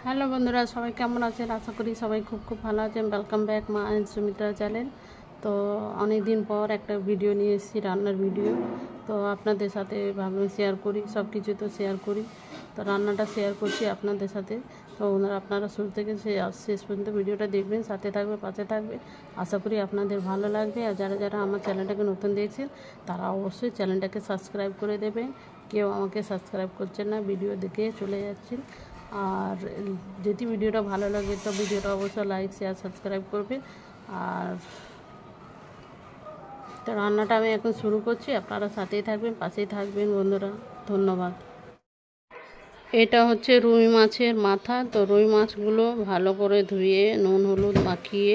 Hello বন্ধুরা, সবাই কেমন আছেন? আশা করি সবাই খুব ভালো আছেন। ওয়েলকাম ব্যাক মা অ্যান্ড সুমিত্রা চ্যানেল। তো অনেক দিন পর একটা ভিডিও নিয়ে এসেছি, রান্নার ভিডিও। তো আপনাদের সাথে ভাবলাম শেয়ার করি, সব কিছু তো শেয়ার করি। তো রান্নাটা শেয়ার করছি আপনাদের সাথে। তো আপনারা শুরু থেকে শেষ পর্যন্ত ভিডিওটা দেখবেন, সাথে থাকবে, পাশে থাকবে। আশা করি আপনাদের ভালো লাগবে। আর যারা আমার চ্যানেলটাকে নতুন দেখছেন তারা অবশ্যই চ্যানেলটাকে সাবস্ক্রাইব করে দেবেন। কেউ আমাকে সাবস্ক্রাইব করছেন না, ভিডিও দেখে চলে যাচ্ছেন। আর যদি ভিডিওটা ভালো লাগে তো ভিডিওটা অবশ্যই লাইক, শেয়ার, সাবস্ক্রাইব করবে। আর তো রান্নাটা আমি এখন শুরু করছি, আপনারা সাথেই থাকবেন, পাশেই থাকবেন বন্ধুরা। ধন্যবাদ। এটা হচ্ছে রুই মাছের মাথা। তো রুই মাছগুলো ভালো করে ধুয়ে নুন হলুদ মাখিয়ে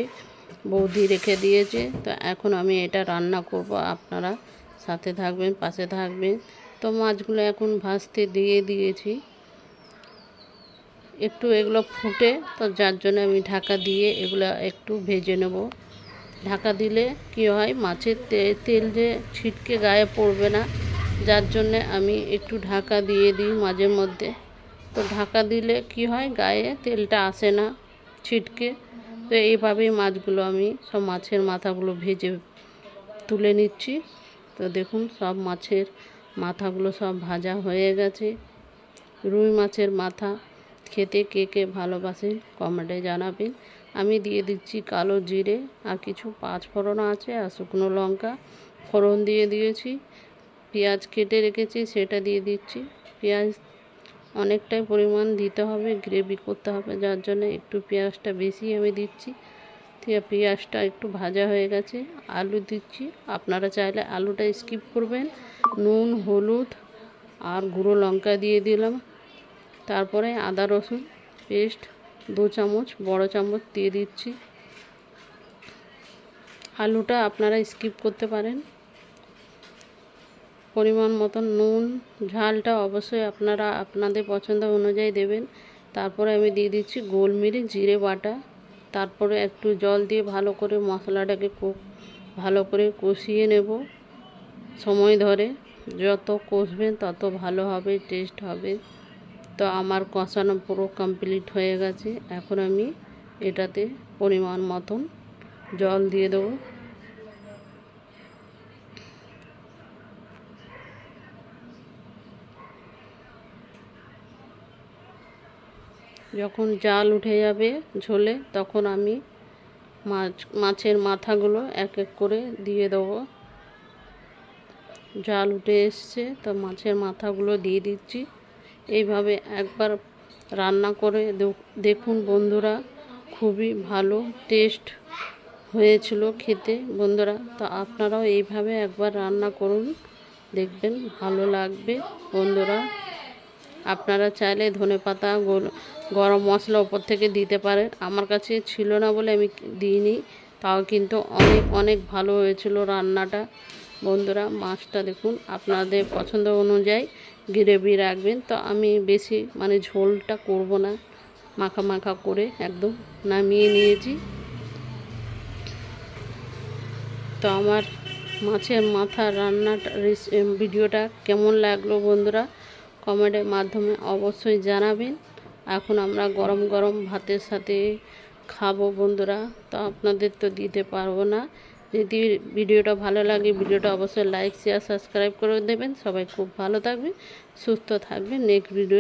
বৌদি রেখে দিয়েছে। তো এখন আমি এটা রান্না করব, আপনারা সাথে থাকবেন, পাশে থাকবেন। তো মাছগুলো এখন ভাজতে দিয়ে দিয়েছি, একটু এগুলো ফুটে, তো যার জন্য আমি ঢাকা দিয়ে এগুলো একটু ভেজে নেব। ঢাকা দিলে কি হয়, মাছের তেল যে ছিটকে গায়ে পড়বে না, যার জন্য আমি একটু ঢাকা দিয়ে দিই মাঝে মধ্যে। তো ঢাকা দিলে কি হয়, গায়ে তেলটা আসে না ছিটকে। তো এইভাবেই মাছগুলো আমি সব মাছের মাথাগুলো ভেজে তুলে নিচ্ছি। তো দেখুন সব মাছের মাথাগুলো সব ভাজা হয়ে গেছে। রুই মাছের মাথা খেতে কে কে ভালোবাসেন কমেন্টে জানাবেন। আমি দিয়ে দিচ্ছি কালো জিরে, আর কিছু পাঁচ ফোড়ন আছে, আর শুকনো লঙ্কা ফোড়ন দিয়ে দিয়েছি। পেঁয়াজ কেটে রেখেছি, সেটা দিয়ে দিচ্ছি। পেঁয়াজ অনেকটাই পরিমাণ দিতে হবে, গ্রেভি করতে হবে, যার জন্য একটু পেঁয়াজটা বেশি আমি দিচ্ছি। পেঁয়াজটা একটু ভাজা হয়ে গেছে, আলু দিচ্ছি। আপনারা চাইলে আলুটা স্কিপ করবেন। নুন হলুদ আর গুঁড়ো লঙ্কা দিয়ে দিলাম। তারপরে আদা রসুন পেস্ট 2 চামচ, বড় চামচ দিয়ে দিচ্ছি। আলুটা আপনারা স্কিপ করতে পারেন। পরিমাণ মতন নুন, ঝালটা অবশ্যই আপনারা আপনাদের পছন্দ অনুযায়ী দেবেন। তারপরে আমি দিয়ে দিচ্ছি গোলমরিচ জিরে বাটা। তারপরে একটু জল দিয়ে ভালো করে মশলাটাকে খুব ভালো করে কষিয়ে নেব সময় ধরে। যত কষবেন তত ভালো হবে, টেস্ট হবে। তো আমার কষানো পুরো কমপ্লিট হয়ে গেছে। এখন আমি এটাতে পরিমাণ মতন জল দিয়ে দেবো। যখন জাল উঠে যাবে ঝোলে, তখন আমি মাছের মাথাগুলো এক এক করে দিয়ে দেবো। জাল উঠে এসছে, তো মাছের মাথাগুলো দিয়ে দিচ্ছি। এইভাবে একবার রান্না করে দেখুন বন্ধুরা, খুবই ভালো টেস্ট হয়েছিল খেতে বন্ধুরা। তো আপনারাও এইভাবে একবার রান্না করুন, দেখবেন ভালো লাগবে বন্ধুরা। আপনারা চাইলে ধনেপাতা গরম মশলা ওপর থেকে দিতে পারেন। আমার কাছে ছিল না বলে আমি দিইনি, তাও কিন্তু অনেক ভালো হয়েছিল রান্নাটা বন্ধুরা। মাছটা দেখুন আপনাদের পছন্দ অনুযায়ী গ্রেভি রাখবেন। তো আমি বেশি ঝোলটা করব না, মাখা মাখা করে একদম নামিয়ে নিয়েছি। তো আমার মাছের মাথা রান্নাটা ভিডিওটা কেমন লাগলো বন্ধুরা, কমেন্টের মাধ্যমে অবশ্যই জানাবেন। এখন আমরা গরম গরম ভাতের সাথে খাবো বন্ধুরা। তো আপনাদের তো দিতে পারবো না। যদি ভিডিওটা ভালো লাগে, ভিডিওটা অবশ্যই লাইক শেয়ার সাবস্ক্রাইব করে দেবেন। সবাই খুব ভালো থাকবেন, সুস্থ থাকবেন। Next video